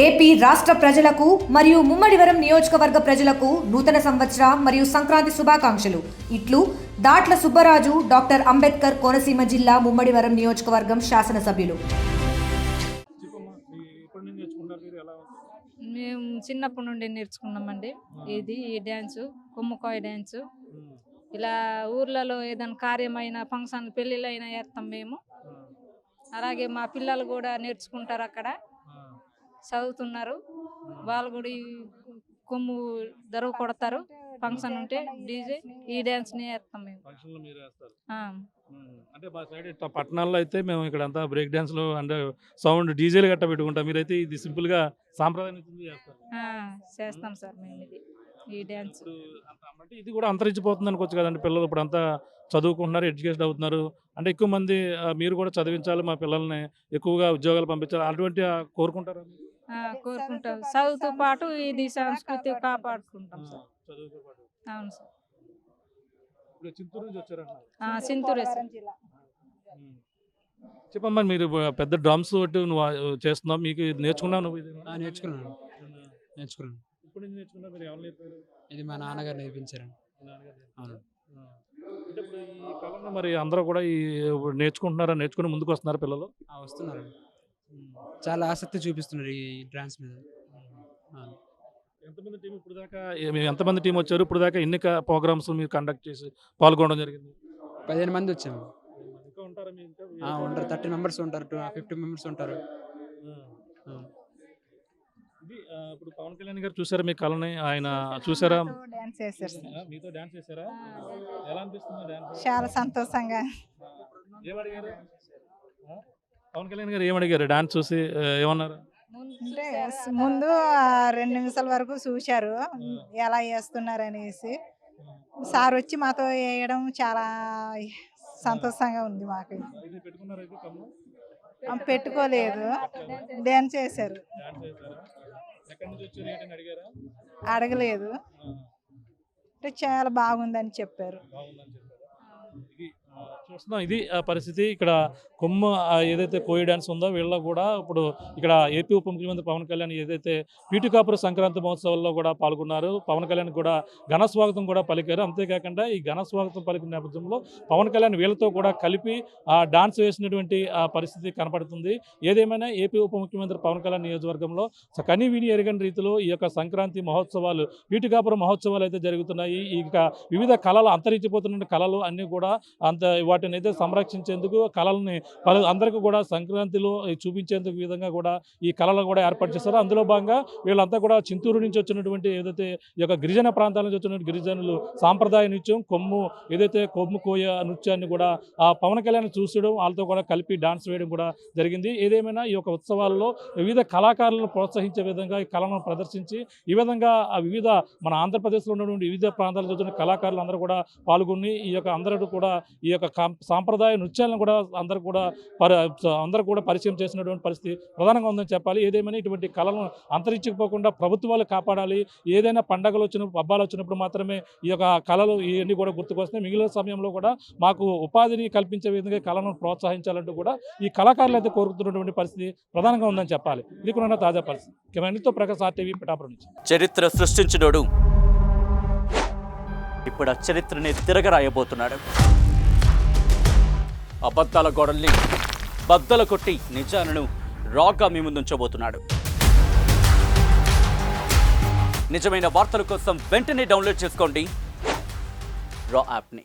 AP రాష్ట్ర ప్రజలకు మరియు ముమ్మడివరం నియోజకవర్గ ప్రజలకు నూతన సంవత్సర మరియు సంక్రాంతి శుభాకాంక్షలు. ఇట్లు దాట్ల సుబ్బరాజు, డాక్టర్ అంబేద్కర్ కోనసీమ జిల్లా ముమ్మడివరం నియోజకవర్గం శాసనసభ్యులు. మేము చిన్నప్పటి నుండి నేర్చుకున్నామండి. ఈ డ్యాన్సు కొమ్ముకాయ డ్యాన్సు. ఇలా ఊర్లలో ఏదైనా కార్యమైన ఫంక్షన్ పెళ్ళిళ్ళు అయినా వేస్తాం మేము. అలాగే మా పిల్లలు కూడా నేర్చుకుంటారు, అక్కడ చదువుతున్నారు. వాళ్ళు కూడా కొమ్ము దరువు కొడతారు. ఫంక్షన్ ఉంటే డీజే ఈ డ్యాన్స్ ని వేస్తాం మేము. అంటే మా సైడ్ పట్టణాల్లో అయితే మేము ఇక్కడ అంతా బ్రేక్ డాన్స్లు అంటే సౌండ్ డీజేలు గట్ట పెట్టుకుంటాం. మీరైతే ఇది సింపుల్ గా సాంప్రదాయం చేస్తాం సార్ మేము ఈ డ్యాన్స్. అంటే ఇది కూడా అంతరించిపోతుంది అనుకోవచ్చు కదండి. పిల్లలు ఇప్పుడు అంతా చదువుకుంటున్నారు, ఎడ్యుకేషన్ అవుతున్నారు. అంటే ఎక్కువ మంది మీరు కూడా చదివించాలి, మా పిల్లల్ని ఎక్కువగా ఉద్యోగాలు పంపించాలి అటువంటి కోరుకుంటారా? కోరుకుంటాం. చదువుతో పాటు ఇది సంస్కృతి కాపాడుకుంటాం సార్. చదువుతో పాటు. అవును సార్. చింతూరు నుంచి వచ్చారంట. చింతూరు. చెప్పమ్మా, మీరు పెద్ద డ్రమ్స్ నువ్వు చేస్తున్నావు, మీకు నేర్చుకున్నావు? నువ్వు నేర్చుకున్నాను. ఇప్పుడు నేర్చుకున్నా, మీరు ఎవరు నేర్పారు? ఇది మా నాన్నగారు నేర్పించారు. అవును. అంటే ఇప్పుడు ఈ కాలంలో మరి అందరూ కూడా ఈ నేర్చుకుంటున్నారా, నేర్చుకుని ముందుకు వస్తున్నారు పిల్లలు? వస్తున్నారు, చాలా ఆసక్తి చూపిస్తున్నారు ఈ డ్యాన్స్ మీద. ఎంతమంది టీం ఇప్పుడు దాకా, ఎంతమంది టీం వచ్చారు ఇప్పుడు దాకా? ఎన్ని ప్రోగ్రామ్స్ మీరు కండక్ట్ చేసి పాల్గొనడం జరిగింది? 15 మంది వచ్చాము. ఇంకా ఉంటారా? ఉంటారు, 30 మెంబర్స్ ఉంటారు, 50 మెంబర్స్ ఉంటారు. ఇది ఇప్పుడు పవన్ కళ్యాణ్ గారు చూసారా మీ కళని? ఆయన చూసారా? మీతో డాన్స్ చేశారా? ఎలా అనిపిస్తుంది డాన్స్? చాలా సంతోషంగా. ఏమడిగారు పవన్ కళ్యాణ్ గారు? ఏమడిగారు డాన్స్ చూసి? ఏమన్నారు? అంటే ముందు 2 నిమిషాల వరకు చూశారు ఎలా వేస్తున్నారు అనేసి. సార్ వచ్చి మాతో వేయడం చాలా సంతోషంగా ఉంది మాకు. పెట్టుకోలేదు, డాన్స్ చేశారు. అడగలేదు, అంటే చాలా బాగుందని చెప్పారు. చూస్తున్నాం, ఇది పరిస్థితి. ఇక్కడ కొమ్ము ఏదైతే కోయి డ్యాన్స్ ఉందో వీళ్ళ కూడా ఇప్పుడు ఇక్కడ ఏపీ ఉప ముఖ్యమంత్రి పవన్ కళ్యాణ్ ఏదైతే పీఠికాపుర సంక్రాంతి మహోత్సవాల్లో కూడా పాల్గొన్నారు. పవన్ కళ్యాణ్ కూడా ఘన స్వాగతం కూడా పలికారు. అంతేకాకుండా ఈ ఘన స్వాగతం పలికిన నేపథ్యంలో పవన్ కళ్యాణ్ వీళ్ళతో కూడా కలిపి డాన్స్ వేసినటువంటి పరిస్థితి కనపడుతుంది. ఏదేమైనా ఏపీ ఉప ముఖ్యమంత్రి పవన్ కళ్యాణ్ నియోజకవర్గంలో కని విని ఎరగని రీతిలో ఈ యొక్క సంక్రాంతి మహోత్సవాలు, పీఠికాపుర మహోత్సవాలు అయితే జరుగుతున్నాయి. ఇక వివిధ కళలు, అంతరించిపోతున్న కళలు అన్నీ కూడా వాటిని అయితే సంరక్షించేందుకు కళల్ని అందరికీ కూడా సంక్రాంతిలో చూపించేందుకు విధంగా కూడా ఈ కళలు కూడా ఏర్పాటు చేస్తారు. అందులో భాగంగా వీళ్ళంతా కూడా చింతూరు నుంచి వచ్చినటువంటి ఏదైతే ఈ యొక్క గిరిజన ప్రాంతాల నుంచి వచ్చినటువంటి గిరిజనులు సాంప్రదాయ నృత్యం కొమ్ము కోయ నృత్యాన్ని కూడా పవన్ కళ్యాణ్ చూసడం, వాళ్ళతో కూడా కలిపి డాన్స్ వేయడం కూడా జరిగింది. ఏదేమైనా ఈ యొక్క ఉత్సవాల్లో వివిధ కళాకారులను ప్రోత్సహించే విధంగా ఈ కళను ప్రదర్శించి ఈ విధంగా వివిధ మన ఆంధ్రప్రదేశ్లో ఉన్నటువంటి వివిధ ప్రాంతాల నుంచి కళాకారులు అందరూ కూడా పాల్గొని ఈ యొక్క అందరూ కూడా ఈ యొక్క సాంప్రదాయ నృత్యాలను కూడా అందరూ కూడా పరిచయం చేసినటువంటి పరిస్థితి ప్రధానంగా ఉందని చెప్పాలి. ఏదేమైనా ఇటువంటి కళలను అంతరించిపోకుండా ప్రభుత్వాలు కాపాడాలి. ఏదైనా పండగలు వచ్చినప్పుడు, పబ్బాలు వచ్చినప్పుడు మాత్రమే ఈ యొక్క కళలు ఇవన్నీ కూడా గుర్తుకొస్తున్నాయి. మిగిలిన సమయంలో కూడా మాకు ఉపాధిని కల్పించే విధంగా కళలను ప్రోత్సహించాలంటూ కూడా ఈ కళాకారులు అయితే కోరుతున్నటువంటి పరిస్థితి ప్రధానంగా ఉందని చెప్పాలి. ఇది కూడా తాజా పరిస్థితి. కెమెరాతో ప్రకాశ్, RTV, పిఠాపురం నుంచి. చరిత్ర సృష్టించినోడు ఇప్పుడు ఆ చరిత్రని తిరగరాయబోతున్నాడు. అబద్ధాల గోడల్ని బద్దల కొట్టి నిజాలను రాగా మీ ముందుంచబోతున్నాడు. నిజమైన వార్తల కోసం వెంటనే డౌన్లోడ్ చేసుకోండి రా యాప్ని.